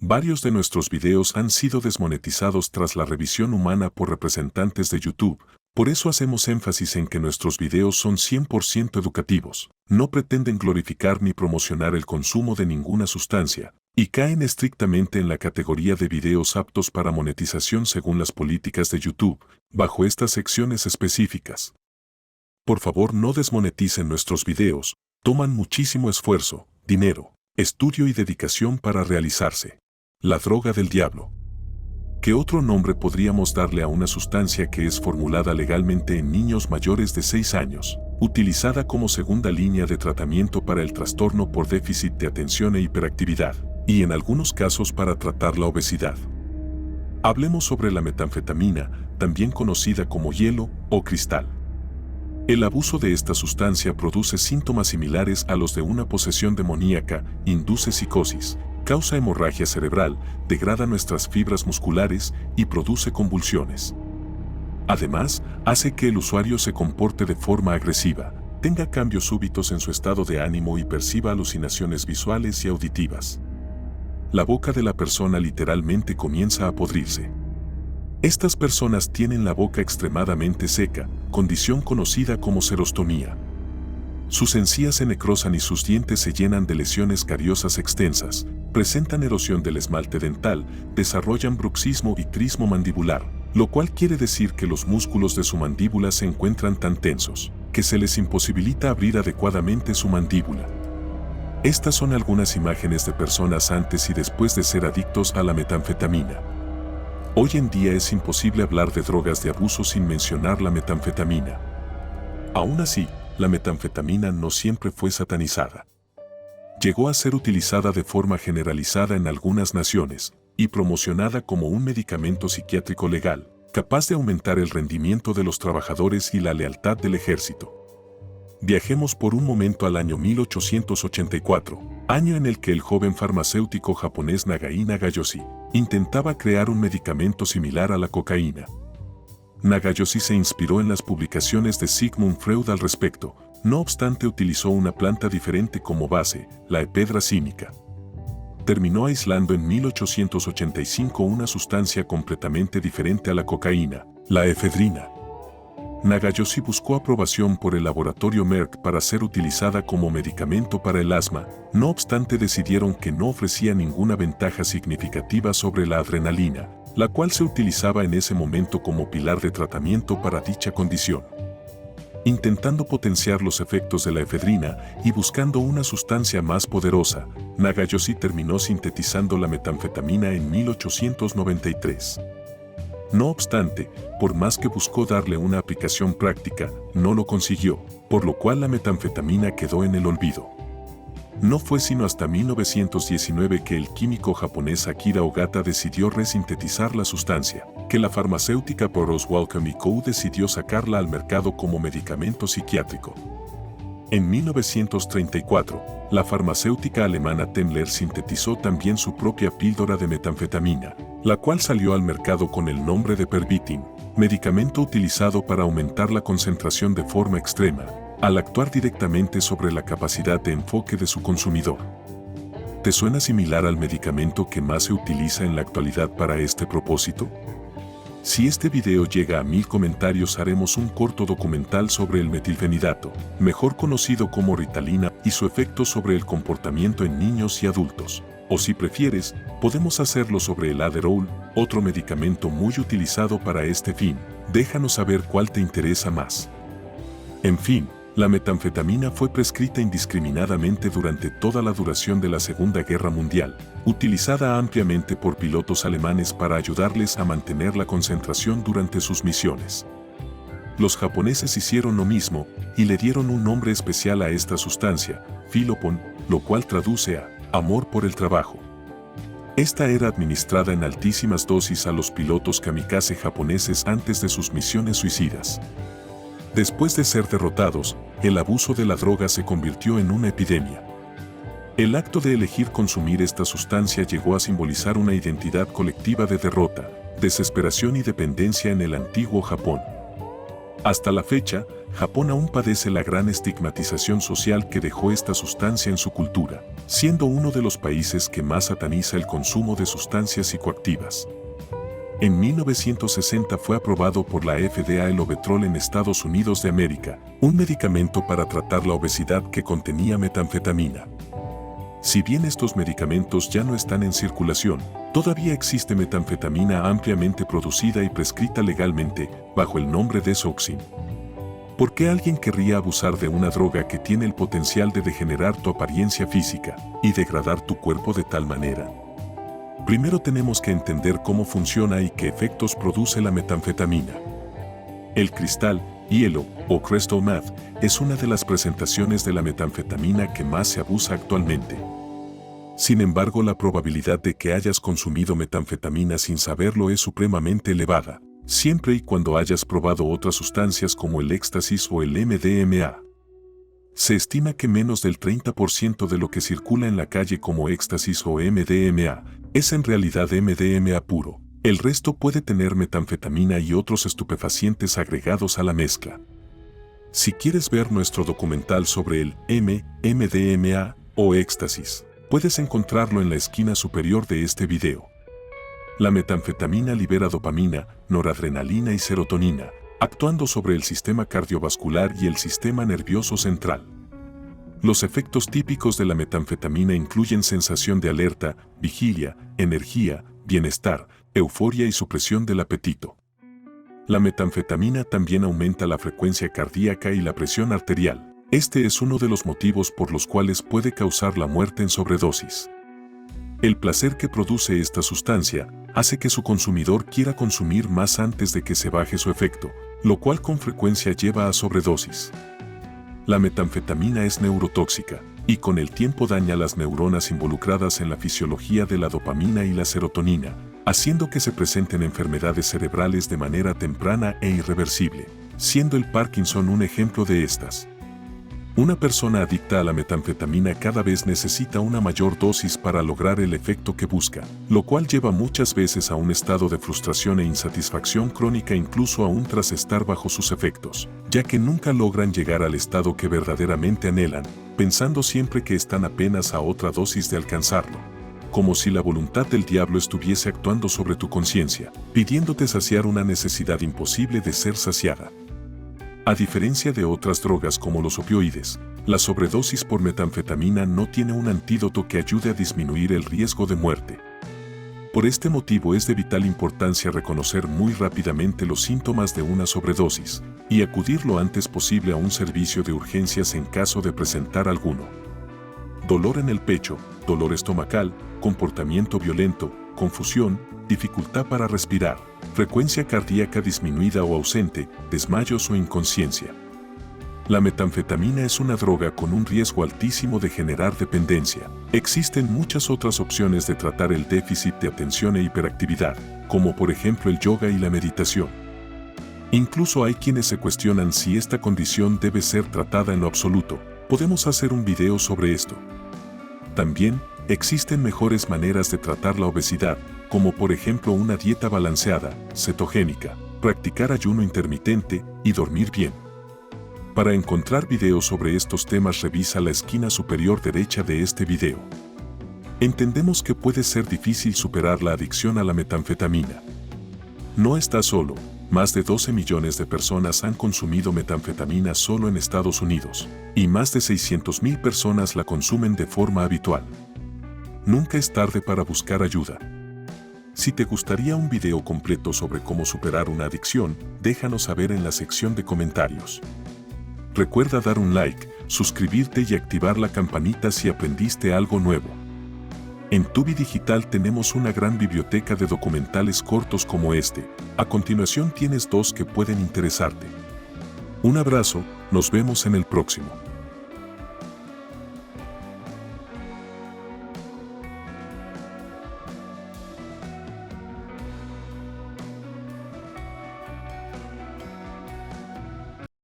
Varios de nuestros videos han sido desmonetizados tras la revisión humana por representantes de YouTube. Por eso hacemos énfasis en que nuestros videos son 100% educativos, no pretenden glorificar ni promocionar el consumo de ninguna sustancia, y caen estrictamente en la categoría de videos aptos para monetización según las políticas de YouTube, bajo estas secciones específicas. Por favor, no desmoneticen nuestros videos, toman muchísimo esfuerzo, dinero, estudio y dedicación para realizarse. La droga del diablo. ¿Qué otro nombre podríamos darle a una sustancia que es formulada legalmente en niños mayores de 6 años, utilizada como segunda línea de tratamiento para el trastorno por déficit de atención e hiperactividad, y en algunos casos para tratar la obesidad? Hablemos sobre la metanfetamina, también conocida como hielo o cristal. El abuso de esta sustancia produce síntomas similares a los de una posesión demoníaca, induce psicosis, causa hemorragia cerebral, degrada nuestras fibras musculares y produce convulsiones. Además, hace que el usuario se comporte de forma agresiva, tenga cambios súbitos en su estado de ánimo y perciba alucinaciones visuales y auditivas. La boca de la persona literalmente comienza a podrirse. Estas personas tienen la boca extremadamente seca, condición conocida como serostomía. Sus encías se necrosan y sus dientes se llenan de lesiones cariosas extensas, presentan erosión del esmalte dental, desarrollan bruxismo y trismo mandibular, lo cual quiere decir que los músculos de su mandíbula se encuentran tan tensos, que se les imposibilita abrir adecuadamente su mandíbula. Estas son algunas imágenes de personas antes y después de ser adictos a la metanfetamina. Hoy en día es imposible hablar de drogas de abuso sin mencionar la metanfetamina. Aún así, la metanfetamina no siempre fue satanizada. Llegó a ser utilizada de forma generalizada en algunas naciones y promocionada como un medicamento psiquiátrico legal, capaz de aumentar el rendimiento de los trabajadores y la lealtad del ejército. Viajemos por un momento al año 1884, año en el que el joven farmacéutico japonés Nagai Nagayoshi intentaba crear un medicamento similar a la cocaína. Nagayoshi se inspiró en las publicaciones de Sigmund Freud al respecto, no obstante utilizó una planta diferente como base, la ephedra cínica. Terminó aislando en 1885 una sustancia completamente diferente a la cocaína, la efedrina. Nagayoshi buscó aprobación por el laboratorio Merck para ser utilizada como medicamento para el asma, no obstante decidieron que no ofrecía ninguna ventaja significativa sobre la adrenalina, la cual se utilizaba en ese momento como pilar de tratamiento para dicha condición. Intentando potenciar los efectos de la efedrina y buscando una sustancia más poderosa, Nagayoshi terminó sintetizando la metanfetamina en 1893. No obstante, por más que buscó darle una aplicación práctica, no lo consiguió, por lo cual la metanfetamina quedó en el olvido. No fue sino hasta 1919 que el químico japonés Akira Ogata decidió resintetizar la sustancia, que la farmacéutica Burroughs Wellcome Co. decidió sacarla al mercado como medicamento psiquiátrico. En 1934, la farmacéutica alemana Temmler sintetizó también su propia píldora de metanfetamina, la cual salió al mercado con el nombre de Pervitin, medicamento utilizado para aumentar la concentración de forma extrema, al actuar directamente sobre la capacidad de enfoque de su consumidor. ¿Te suena similar al medicamento que más se utiliza en la actualidad para este propósito? Si este video llega a 1000 comentarios, haremos un corto documental sobre el metilfenidato, mejor conocido como Ritalina, y su efecto sobre el comportamiento en niños y adultos. O si prefieres, podemos hacerlo sobre el Adderall, otro medicamento muy utilizado para este fin. Déjanos saber cuál te interesa más. En fin, la metanfetamina fue prescrita indiscriminadamente durante toda la duración de la Segunda Guerra Mundial, utilizada ampliamente por pilotos alemanes para ayudarles a mantener la concentración durante sus misiones. Los japoneses hicieron lo mismo y le dieron un nombre especial a esta sustancia, Philopon, lo cual traduce a amor por el trabajo. Esta era administrada en altísimas dosis a los pilotos kamikaze japoneses antes de sus misiones suicidas. Después de ser derrotados, el abuso de la droga se convirtió en una epidemia. El acto de elegir consumir esta sustancia llegó a simbolizar una identidad colectiva de derrota, desesperación y dependencia en el antiguo Japón. Hasta la fecha, Japón aún padece la gran estigmatización social que dejó esta sustancia en su cultura. siendo uno de los países que más sataniza el consumo de sustancias psicoactivas. En 1960 fue aprobado por la FDA el Lovetrol en Estados Unidos de América, un medicamento para tratar la obesidad que contenía metanfetamina. Si bien estos medicamentos ya no están en circulación, todavía existe metanfetamina ampliamente producida y prescrita legalmente bajo el nombre de Suboxone. ¿Por qué alguien querría abusar de una droga que tiene el potencial de degenerar tu apariencia física y degradar tu cuerpo de tal manera? Primero tenemos que entender cómo funciona y qué efectos produce la metanfetamina. El cristal, hielo o crystal meth es una de las presentaciones de la metanfetamina que más se abusa actualmente. Sin embargo, la probabilidad de que hayas consumido metanfetamina sin saberlo es supremamente elevada, siempre y cuando hayas probado otras sustancias como el éxtasis o el MDMA. Se estima que menos del 30% de lo que circula en la calle como éxtasis o MDMA es en realidad MDMA puro. El resto puede tener metanfetamina y otros estupefacientes agregados a la mezcla. Si quieres ver nuestro documental sobre el MDMA o éxtasis, puedes encontrarlo en la esquina superior de este video. La metanfetamina libera dopamina, noradrenalina y serotonina, actuando sobre el sistema cardiovascular y el sistema nervioso central. Los efectos típicos de la metanfetamina incluyen sensación de alerta, vigilia, energía, bienestar, euforia y supresión del apetito. La metanfetamina también aumenta la frecuencia cardíaca y la presión arterial. Este es uno de los motivos por los cuales puede causar la muerte en sobredosis. El placer que produce esta sustancia hace que su consumidor quiera consumir más antes de que se baje su efecto, lo cual con frecuencia lleva a sobredosis. La metanfetamina es neurotóxica y con el tiempo daña las neuronas involucradas en la fisiología de la dopamina y la serotonina, haciendo que se presenten enfermedades cerebrales de manera temprana e irreversible, siendo el Parkinson un ejemplo de estas. Una persona adicta a la metanfetamina cada vez necesita una mayor dosis para lograr el efecto que busca, lo cual lleva muchas veces a un estado de frustración e insatisfacción crónica incluso aún tras estar bajo sus efectos, ya que nunca logran llegar al estado que verdaderamente anhelan, pensando siempre que están apenas a otra dosis de alcanzarlo. Como si la voluntad del diablo estuviese actuando sobre tu conciencia, pidiéndote saciar una necesidad imposible de ser saciada. A diferencia de otras drogas como los opioides, la sobredosis por metanfetamina no tiene un antídoto que ayude a disminuir el riesgo de muerte. Por este motivo es de vital importancia reconocer muy rápidamente los síntomas de una sobredosis y acudir lo antes posible a un servicio de urgencias en caso de presentar alguno. Dolor en el pecho, dolor estomacal, comportamiento violento, confusión, dificultad para respirar, frecuencia cardíaca disminuida o ausente, desmayos o inconsciencia. La metanfetamina es una droga con un riesgo altísimo de generar dependencia. Existen muchas otras opciones de tratar el déficit de atención e hiperactividad, como por ejemplo el yoga y la meditación. Incluso hay quienes se cuestionan si esta condición debe ser tratada en lo absoluto. Podemos hacer un video sobre esto. También, existen mejores maneras de tratar la obesidad, como por ejemplo una dieta balanceada, cetogénica, practicar ayuno intermitente y dormir bien. Para encontrar videos sobre estos temas revisa la esquina superior derecha de este video. Entendemos que puede ser difícil superar la adicción a la metanfetamina. No estás solo, más de 12 millones de personas han consumido metanfetamina solo en Estados Unidos, y más de 600,000 personas la consumen de forma habitual. Nunca es tarde para buscar ayuda. Si te gustaría un video completo sobre cómo superar una adicción, déjanos saber en la sección de comentarios. Recuerda dar un like, suscribirte y activar la campanita si aprendiste algo nuevo. En Tubi Digital tenemos una gran biblioteca de documentales cortos como este. A continuación tienes 2 que pueden interesarte. Un abrazo, nos vemos en el próximo.